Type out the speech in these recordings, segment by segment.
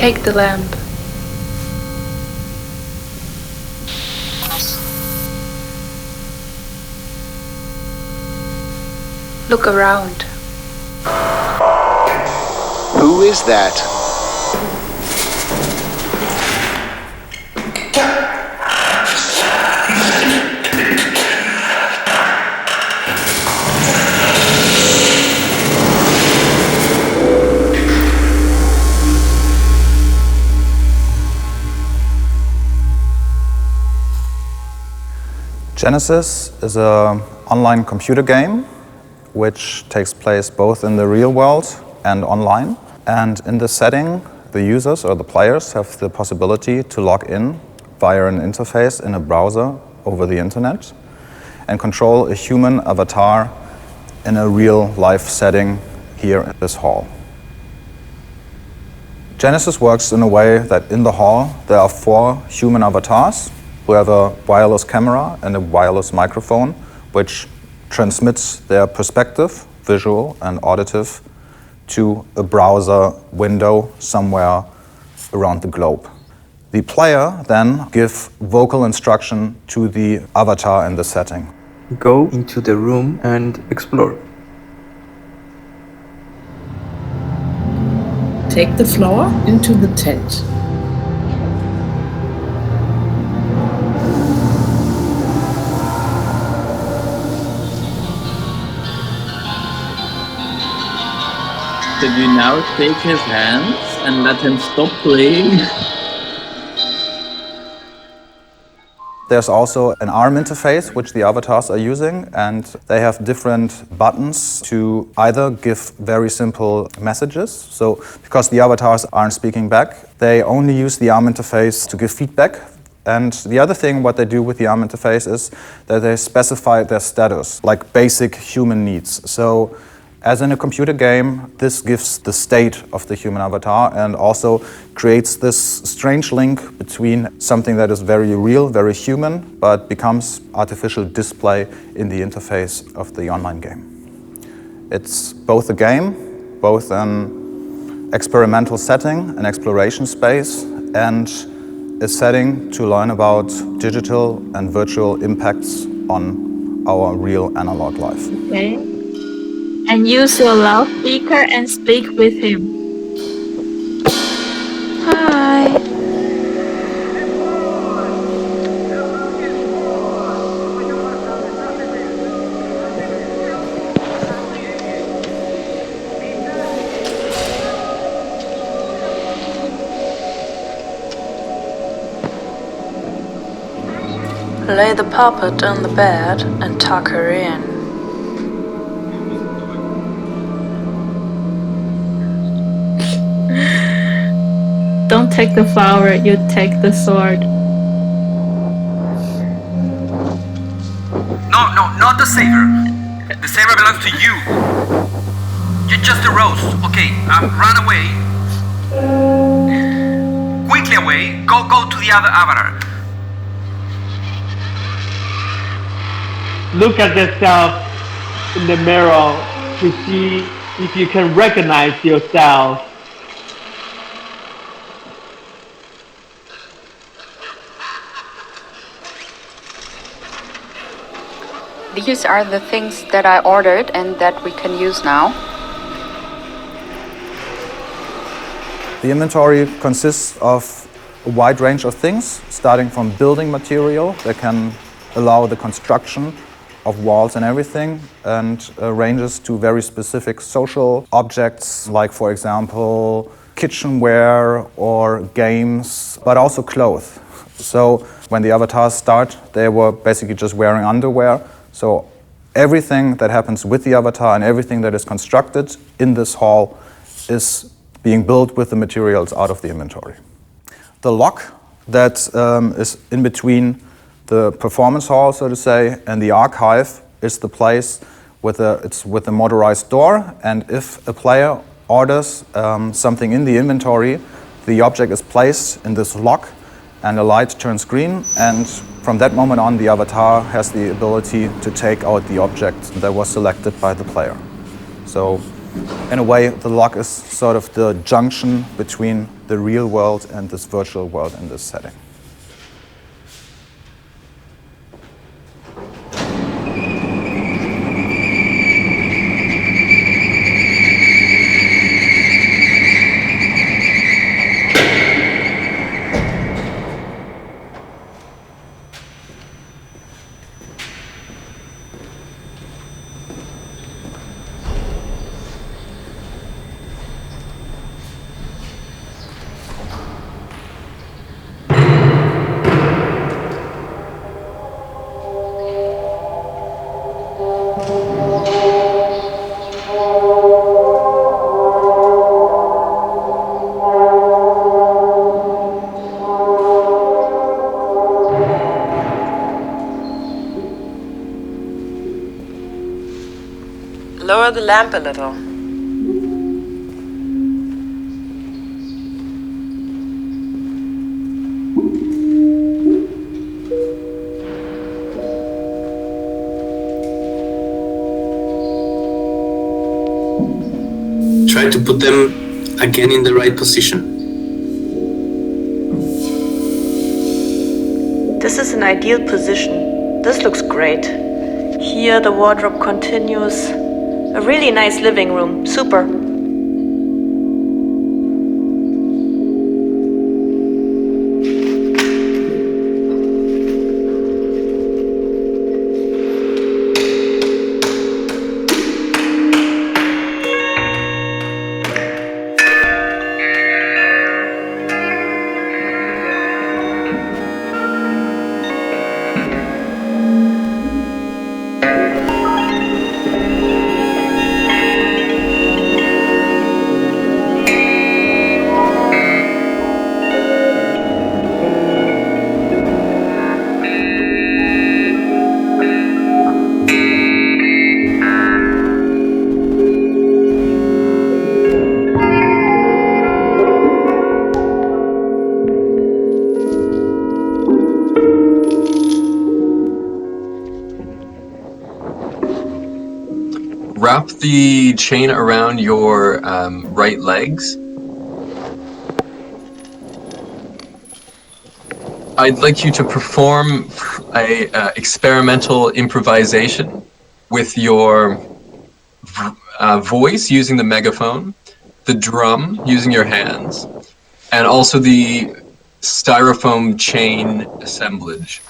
Take the lamp. Look around. Who is that? Genesis is an online computer game which takes place both in the real world and online. And in this setting, the users or the players have the possibility to log in via an interface in a browser over the internet and control a human avatar in a real life setting here in this hall. Genesis works in a way that in the hall there are 4 human avatars who have a wireless camera and a wireless microphone which transmits their perspective, visual and auditive, to a browser window somewhere around the globe. The player then gives vocal instruction to the avatar in the setting. Go into the room and explore. Take the floor into the tent. Did you now take his hands and let him stop playing? There's also an ARM interface which the avatars are using, and they have different buttons to either give very simple messages. So because the avatars aren't speaking back, they only use the ARM interface to give feedback. And the other thing what they do with the ARM interface is that they specify their status, like basic human needs. So as in a computer game, this gives the state of the human avatar and also creates this strange link between something that is very real, very human, but becomes artificial display in the interface of the online game. It's both a game, both an experimental setting, an exploration space, and a setting to learn about digital and virtual impacts on our real analog life. Okay. And use your loudspeaker and speak with him. Hi. Lay the puppet on the bed and tuck her in. Don't take the flower, you take the sword. No, not the saber. The saber belongs to you. You're just a rose. Okay, run away. Quickly away. Go to the other avatar. Look at yourself in the mirror to see if you can recognize yourself. These are the things that I ordered and that we can use now. The inventory consists of a wide range of things, starting from building material that can allow the construction of walls and everything, and ranges to very specific social objects, like, for example, kitchenware or games, but also clothes. So when the avatars start, they were basically just wearing underwear. So everything that happens with the avatar and everything that is constructed in this hall is being built with the materials out of the inventory. The lock that is in between the performance hall, so to say, and the archive is the place with a motorized door, and if a player orders something in the inventory, the object is placed in this lock and a light turns green, and from that moment on the avatar has the ability to take out the object that was selected by the player. So In a way, the log is sort of the junction between the real world and this virtual world in this setting. Lower the lamp a little. Try to put them again in the right position. This is an ideal position. This looks great. Here the wardrobe continues. A really nice living room. Super. Wrap the chain around your right legs. I'd like you to perform a experimental improvisation with your voice using the megaphone, the drum using your hands, and also the styrofoam chain assemblage.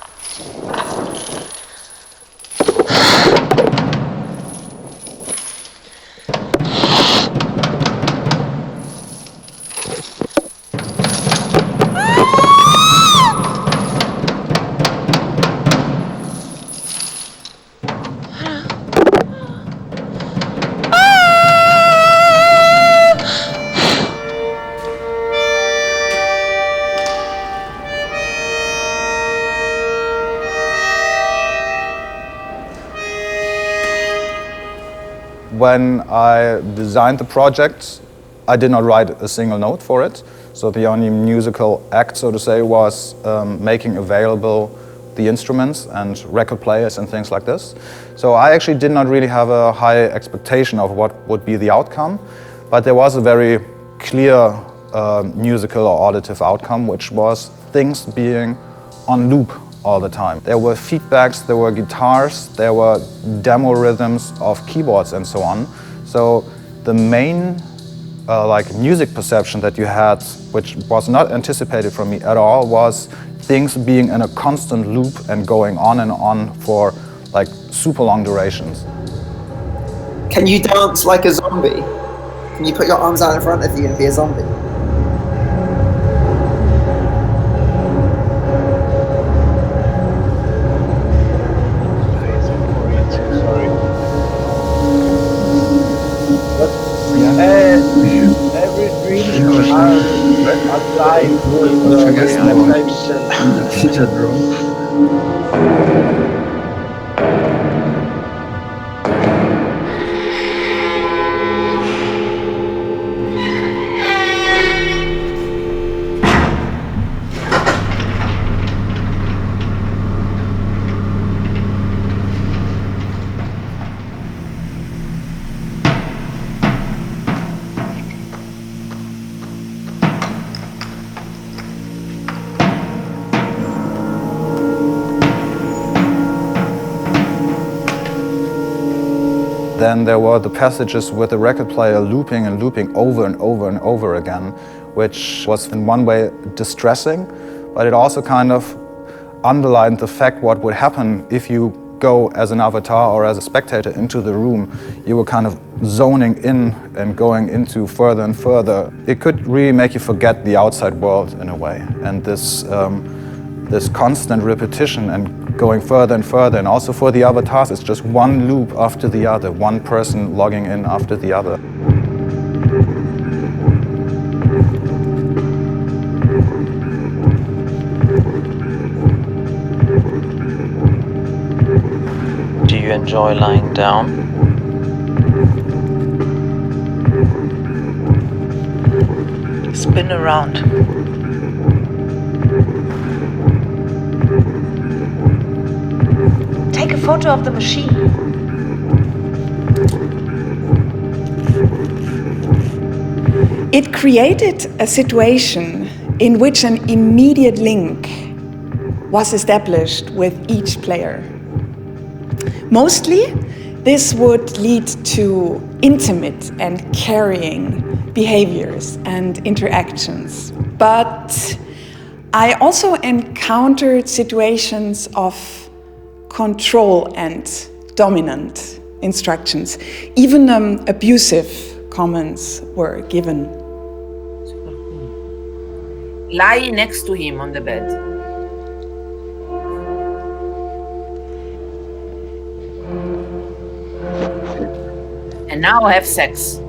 When I designed the project, I did not write a single note for it. So the only musical act, so to say, was making available the instruments and record players and things like this. So I actually did not really have a high expectation of what would be the outcome, but there was a very clear musical or auditive outcome, which was things being on loop all the time. There were feedbacks, there were guitars, there were demo rhythms of keyboards and so on. So the main music perception that you had, which was not anticipated from me at all, was things being in a constant loop and going on and on for like super long durations. Can you dance like a zombie? Can you put your arms out in front of you and be a zombie? Every dream are alive with Then there were the passages with the record player looping and looping over and over and over again, which was in one way distressing, but it also kind of underlined the fact what would happen if you go as an avatar or as a spectator into the room. You were kind of zoning in and going into further and further. It could really make you forget the outside world in a way. And this constant repetition and going further and further, and also for the avatars, it's just one loop after the other, one person logging in after the other. Do you enjoy lying down? Spin around. Take a photo of the machine. It created a situation in which an immediate link was established with each player. Mostly, this would lead to intimate and caring behaviors and interactions. But I also encountered situations of control and dominant instructions. Even abusive comments were given. Lie next to him on the bed. And now have sex.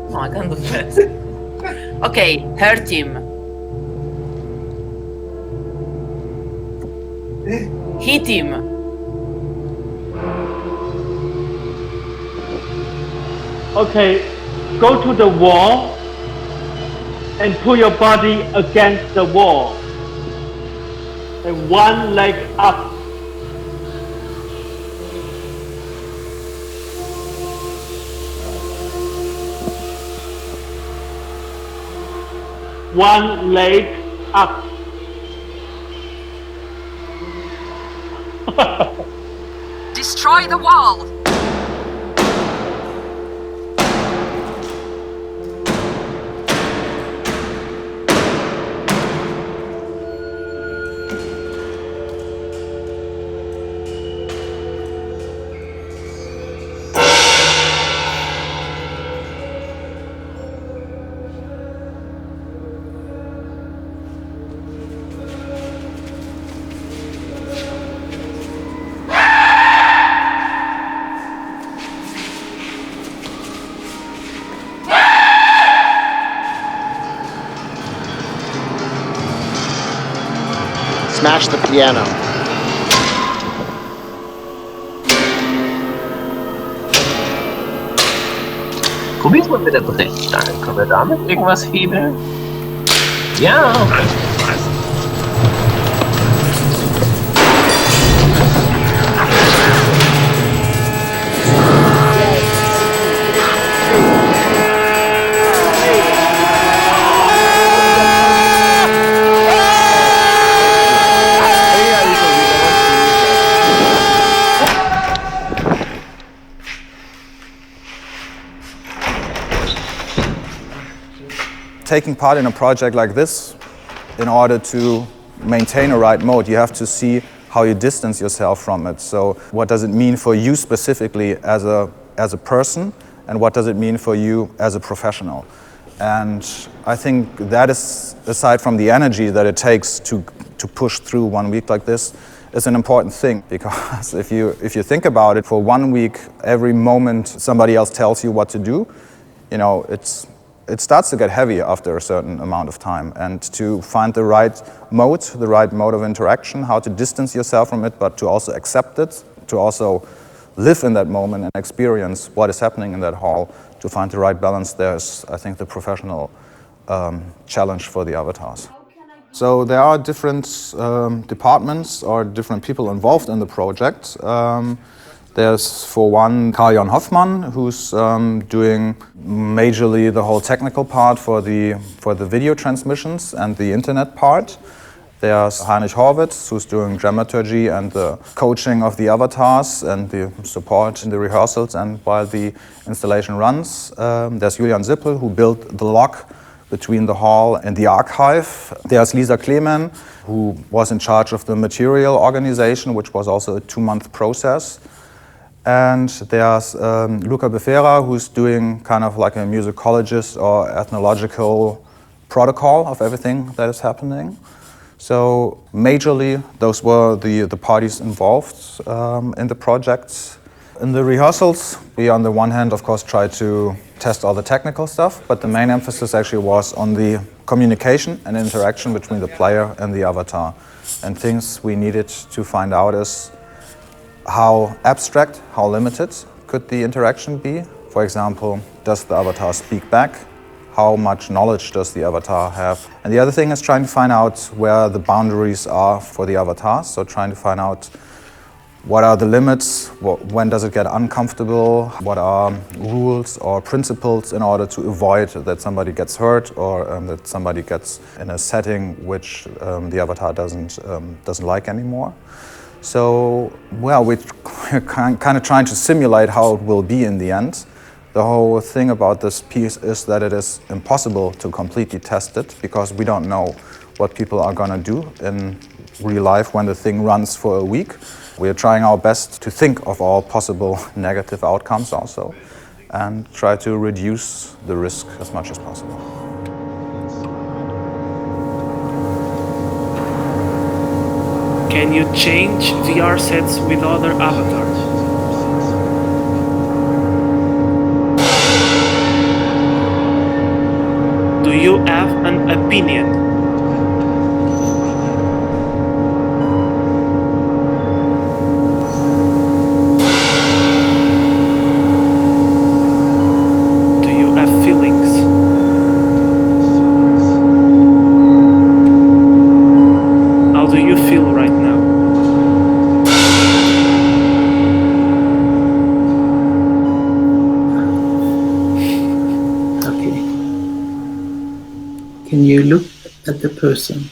No, I can't do that. Okay, hurt him. Hit him. Okay, go to the wall and put your body against the wall. And one leg up. One leg up. Destroy the wall! Smash the piano. Probier's mal mit der Brechstange. Können wir damit irgendwas hebeln? Ja! Taking part in a project like this, in order to maintain a right mode, you have to see how you distance yourself from it. So what does it mean for you specifically as a person, and what does it mean for you as a professional? And I think that is, aside from the energy that it takes to push through 1 week like this, is an important thing, because if you think about it, for 1 week, every moment somebody else tells you what to do, you know, it starts to get heavy after a certain amount of time, and to find the right mode of interaction, how to distance yourself from it, but to also accept it, to also live in that moment and experience what is happening in that hall, to find the right balance, there's, I think, the professional challenge for the avatars. So there are different departments or different people involved in the project. There's, for one, Hoffmann, who's doing majorly the whole technical part for the video transmissions and the internet part. There's Heinrich Horwitz, who's doing dramaturgy and the coaching of the avatars and the support in the rehearsals and while the installation runs. There's Julian Sippel, who built the lock between the hall and the archive. There's Clemen, who was in charge of the material organization, which was also a 2-month process. And there's Luca Befera, who's doing kind of like a musicologist or ethnological protocol of everything that is happening. So majorly, those were the parties involved in the projects. In the rehearsals, we on the one hand, of course, tried to test all the technical stuff, but the main emphasis actually was on the communication and interaction between the player and the avatar. And things we needed to find out is how abstract, how limited could the interaction be? For example, does the avatar speak back? How much knowledge does the avatar have? And the other thing is trying to find out where the boundaries are for the avatar. So trying to find out what are the limits, when does it get uncomfortable, what are rules or principles in order to avoid that somebody gets hurt or that somebody gets in a setting which the avatar doesn't like anymore. So, well, we're kind of trying to simulate how it will be in the end. The whole thing about this piece is that it is impossible to completely test it because we don't know what people are going to do in real life when the thing runs for a week. We are trying our best to think of all possible negative outcomes also and try to reduce the risk as much as possible. Can you change VR sets with other avatars? Do you have an opinion? Do you have feelings? How do you feel right now? Can you look at the person?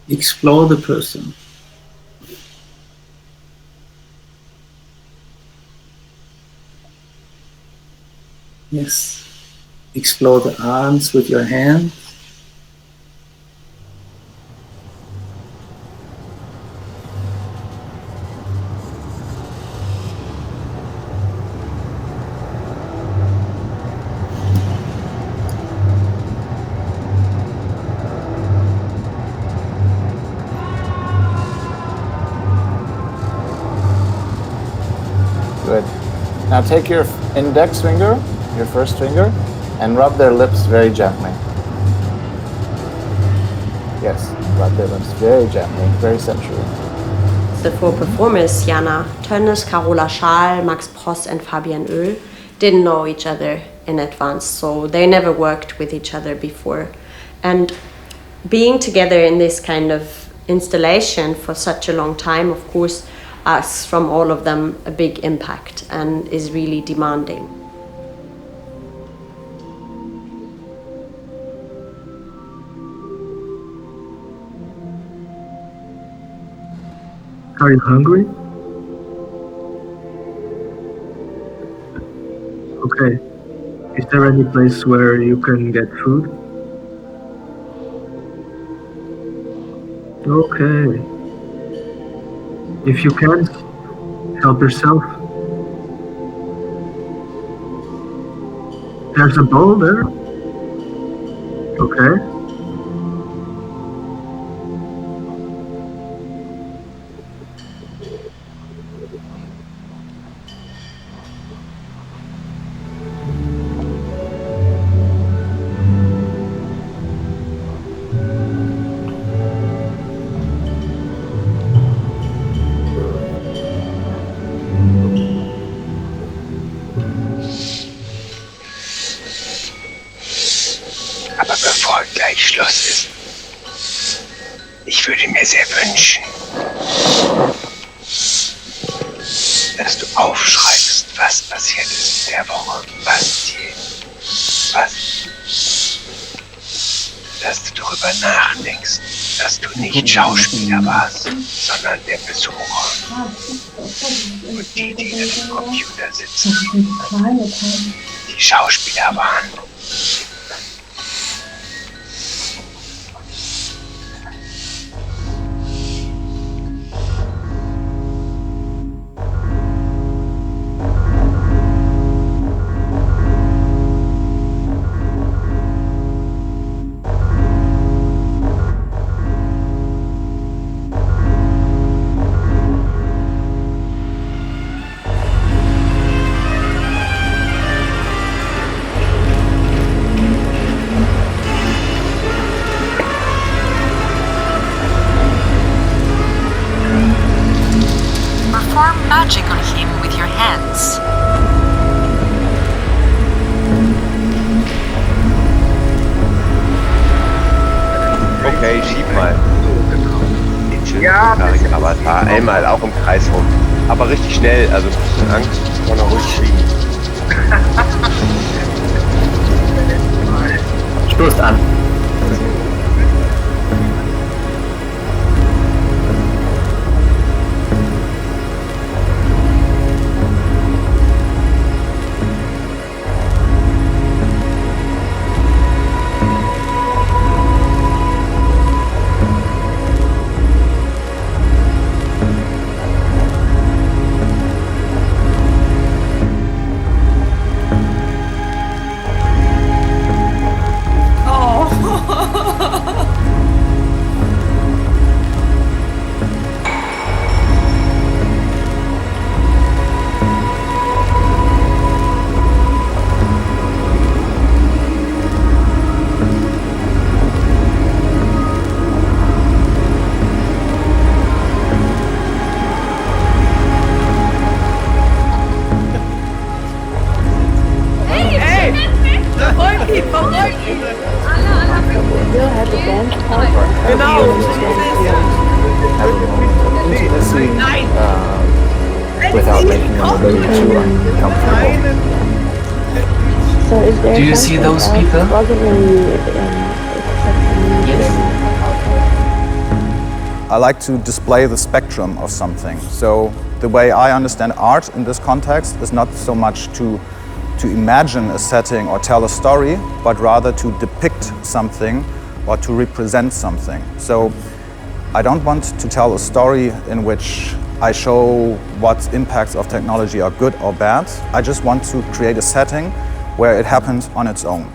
Explore the person. Yes. Explore the arms with your hands. Good. Now take your index finger, your first finger, and rub their lips very gently. Yes, rub their lips very gently, very sensually. The four performers, Yana, Thönnes, Carola, Schaal, Max Pross and Fabian Oehl, didn't know each other in advance, so they never worked with each other before. And being together in this kind of installation for such a long time, of course, asks from all of them a big impact and is really demanding. Are you hungry? Okay. Is there any place where you can get food? Okay. If you can't, help yourself. There's a bowl there. Okay. Aber bevor gleich Schluss ist, ich würde mir sehr wünschen, dass du aufschreibst, was passiert ist in der Woche, dass du darüber nachdenkst, dass du nicht Schauspieler warst, sondern der Besucher. Und die im Computer sitzen, die Schauspieler waren. Magic on him with your hands. Okay, schieb mal. Den schönen rothaarigen Avatar. Einmal auch im Kreis rum. Aber richtig schnell, also ein bisschen Angst, kann er ruhig schieben. Stoßt an. Without making anybody too uncomfortable. Do you see those people? I like to display the spectrum of something. So the way I understand art in this context is not so much to imagine a setting or tell a story, but rather to depict something or to represent something. So I don't want to tell a story in which I show what impacts of technology are good or bad. I just want to create a setting where it happens on its own.